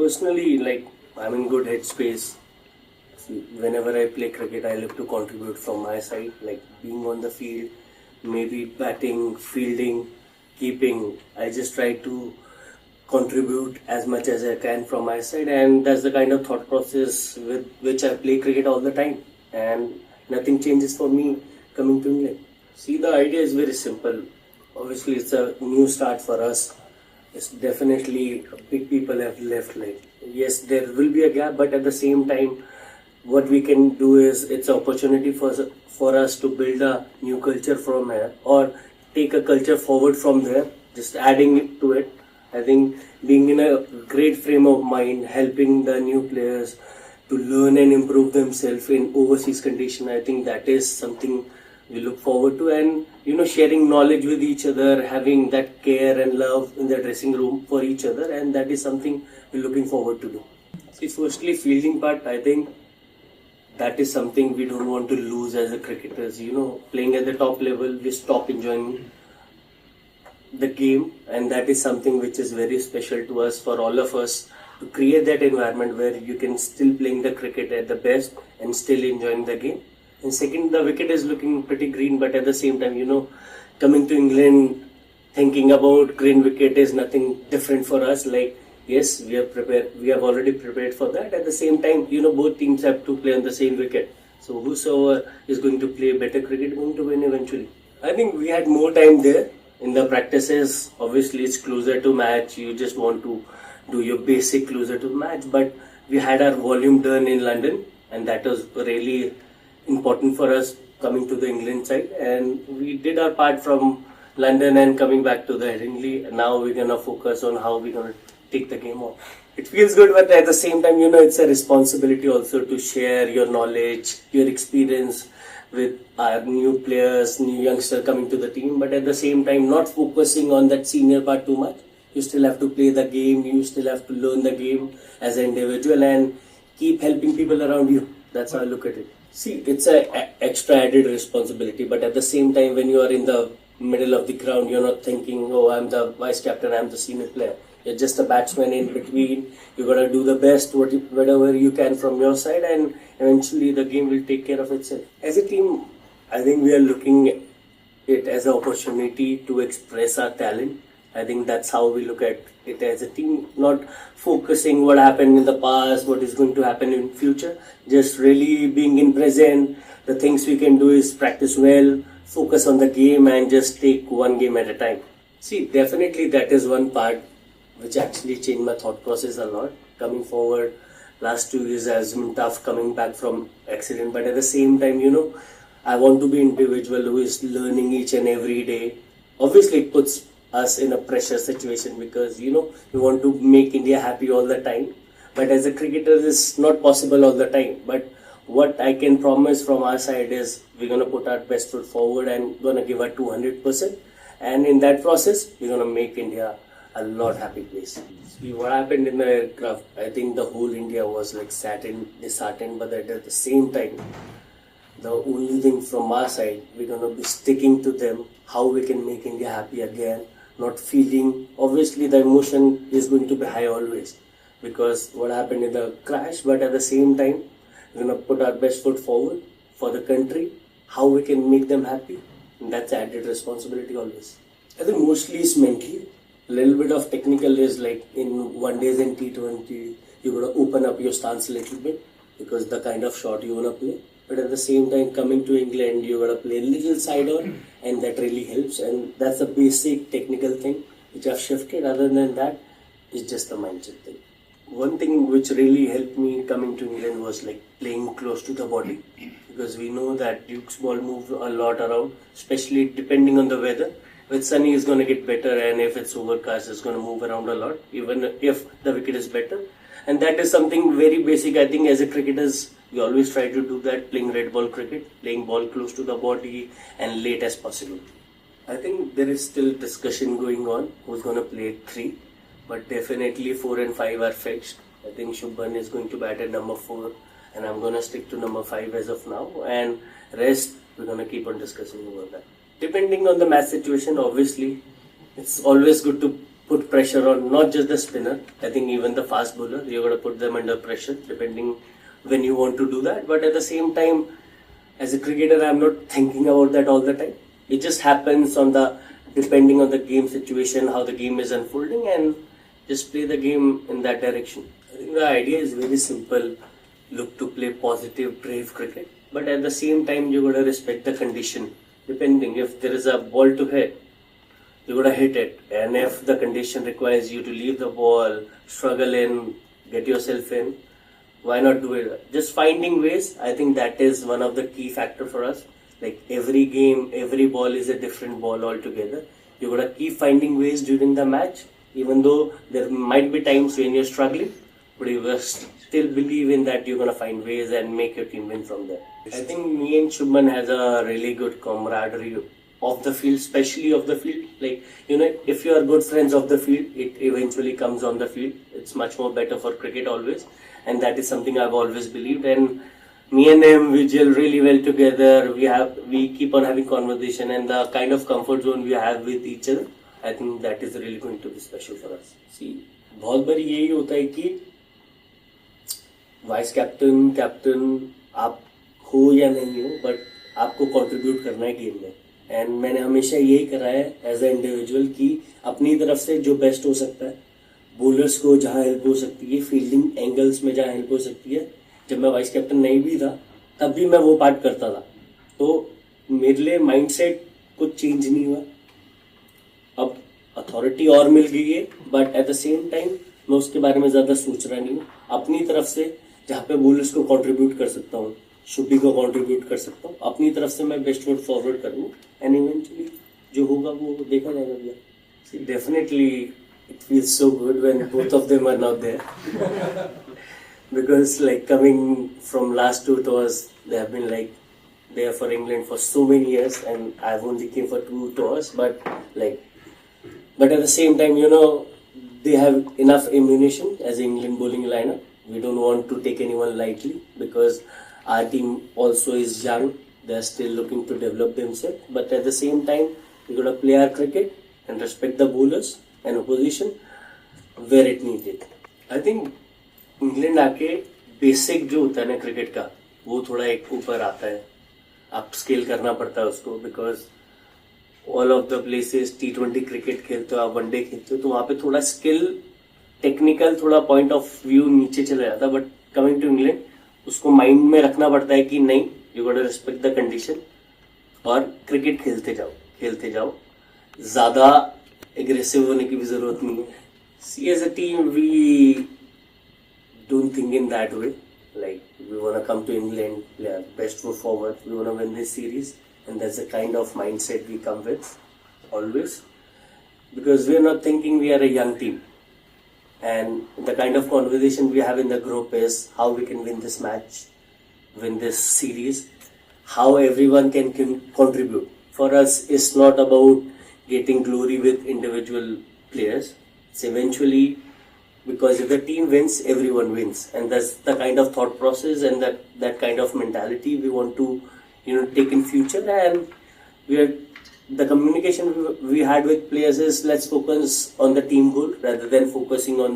Personally, like, I'm in good headspace. Whenever I play cricket, I look to contribute from my side, like being on the field, maybe batting, fielding, keeping. I just try to contribute as much as I can from my side, and that's the kind of thought process with which I play cricket all the time. And nothing changes for me coming to England. See, the idea is very simple. Obviously, it's a new start for us. It's definitely big people have left. Like, yes, there will be a gap, but at the same time, what we can do is it's an opportunity for us to build a new culture from here, or take a culture forward from there, just adding it to it. I think being in a great frame of mind, helping the new players to learn and improve themselves in overseas condition, I think that is something we look forward to. And sharing knowledge with each other, having that care and love in the dressing room for each other, and that is something we're looking forward to do. See, firstly, fielding part, I think that is something we don't want to lose as a cricketers. Playing at the top level, we stop enjoying the game, and that is something which is very special to us, for all of us, to create that environment where you can still playing the cricket at the best and still enjoying the game. And second, the wicket is looking pretty green, but at the same time, coming to England, thinking about green wicket is nothing different for us. Like, yes, we are prepared. We have already prepared for that. At the same time, both teams have to play on the same wicket. So whosoever is going to play better cricket is going to win eventually. I think we had more time there in the practices. Obviously, it's closer to match. You just want to do your basic closer to match. But we had our volume done in London, and that was really important for us coming to the England side. And we did our part from London and coming back to the Headingley. Now we're gonna focus on how we're gonna take the game off. It feels good, but at the same time, it's a responsibility also to share your knowledge, your experience with our new players, new youngsters coming to the team. But at the same time, not focusing on that senior part too much. You still have to play the game. You still have to learn the game as an individual and keep helping people around you. That's how I look at it. See, it's a extra added responsibility, but at the same time, when you are in the middle of the ground, you're not thinking, oh, I'm the vice captain, I'm the senior player. You're just a batsman in between. You're going to do the best, whatever you can from your side, and eventually the game will take care of itself. As a team, I think we are looking at it as an opportunity to express our talent. I think that's how we look at it as a team, not focusing what happened in the past, what is going to happen in future, just really being in present. The things we can do is practice well, focus on the game, and just take one game at a time. See, definitely that is one part which actually changed my thought process a lot. Coming forward, last 2 years has been tough coming back from accident, but at the same time, I want to be an individual who is learning each and every day. Obviously, it puts us in a pressure situation because, we want to make India happy all the time. But as a cricketer, it's not possible all the time. But what I can promise from our side is we're going to put our best foot forward and going to give our 200%. And in that process, we're going to make India a lot happy place. See, what happened in the aircraft, I think the whole India was like disheartened, but at the same time, the only thing from our side, we're going to be sticking to them, how we can make India happy again, not feeling, obviously the emotion is going to be high always, because what happened in the crash, but at the same time, we're going to put our best foot forward for the country, how we can make them happy, and that's added responsibility always. I think mostly it's mentally. A little bit of technical is like in one days and T20, you're going to open up your stance a little bit because the kind of shot you want to play. But at the same time, coming to England, you're going to play a little side on, and that really helps. And that's a basic technical thing which I've shifted. Other than that, it's just the mindset thing. One thing which really helped me coming to England was like playing close to the body, because we know that Duke's ball moves a lot around, especially depending on the weather. With sunny, it's going to get better, and if it's overcast, it's going to move around a lot, even if the wicket is better. And that is something very basic. I think as a cricketers, we always try to do that, playing red ball cricket, playing ball close to the body and late as possible. I think there is still discussion going on who's going to play 3, but definitely 4 and 5 are fixed. I think Shubham is going to bat at number 4, and I'm going to stick to number 5 as of now, and rest, we're going to keep on discussing about that. Depending on the match situation, obviously, it's always good to put put pressure on not just the spinner. I think even the fast bowler, you got to put them under pressure depending when you want to do that. But at the same time, as a cricketer, I'm not thinking about that all the time. It just happens depending on the game situation, how the game is unfolding, and just play the game in that direction. I think the idea is very simple. Look to play positive, brave cricket. But at the same time, you gotta respect the condition. Depending if there is a ball to hit, you gotta hit it. And if the condition requires you to leave the ball, struggle in, get yourself in, why not do it? Just finding ways. I think that is one of the key factor for us. Like every game, every ball is a different ball altogether. You gotta keep finding ways during the match, even though there might be times when you're struggling, but you must still believe in that you're gonna find ways and make your team win from there. I think me and Shubham has a really good camaraderie off the field, especially off the field. Like, if you are good friends off the field, it eventually comes on the field. It's much more better for cricket always, and that is something I've always believed. And me and him, we gel really well together. We keep on having conversation, and the kind of comfort zone we have with each other, I think that is really going to be special for us. See, बहुत बारी यही होता है कि vice captain आप हो या नहीं हो, बट आपको कंट्रीब्यूट करना है गेम में. एंड मैंने हमेशा यही करा है एज ए इंडिविजुअल कि अपनी तरफ से जो बेस्ट हो सकता है, बॉलर्स को जहाँ हेल्प हो सकती है, फील्डिंग एंगल्स में जहाँ हेल्प हो सकती है. जब मैं वाइस कैप्टन नहीं भी था तब भी मैं वो पार्ट करता था. तो मेरे लिए माइंडसेट कुछ चेंज नहीं हुआ. अब अथॉरिटी और मिल गई है, but at the same time मैं उसके बारे में ज़्यादा सोच रहा नहीं हूँ. अपनी तरफ से जहाँ पे बॉलर्स को कंट्रीब्यूट कर सकता हूँ, शुभी को कंट्रीब्यूट कर सकता हूँ, अपनी तरफ से मैं बेस्ट फुट फॉरवर्ड करूँ, एंड इवेंचुअली जो होगा वो देखा जाएगा भैया. See definitely it feels so good when both of them are not there. Because like coming from last 2 tours, they have been like there for England for so many years, and I've only came for 2 tours. But at the same time, they have enough ammunition as England bowling lineup. We don't want to take anyone lightly because our team also is young. They are still looking to develop themselves. But at the same time, we gotta play our cricket and respect the bowlers and opposition where it needed. I think England आके basic जो होता है ना cricket का, वो थोड़ा एक ऊपर आता है. आप स्केल करना पड़ता है उसको, because all of the places T20 cricket खेलते हो, आप वनडे खेलते हो, तो वहाँ पे थोड़ा स्किल, टेक्निकल, थोड़ा पॉइंट ऑफ व्यू नीचे चला जाता है. बट कमिंग टू इंग्लैंड, उसको माइंड में रखना पड़ता है कि नहीं, you got to respect the condition और क्रिकेट खेलते जाओ. ज़्यादा एग्रेसिव होने की भी ज़रूरत नहीं है. See as a team we don't think in that way. Like, we want to come to England, play our best foot forward, we want to win this series, and that's the kind of mindset we come with always, because we are not thinking we are a young team, and the kind of conversation we have in the group is how we can win this match, win this series, how everyone can contribute. For us, it's not about getting glory with individual players. It's eventually, because if the team wins, everyone wins, and that's the kind of thought process and that kind of mentality we want to take in future. And the communication we had with players is, let's focus on the team goal rather than focusing on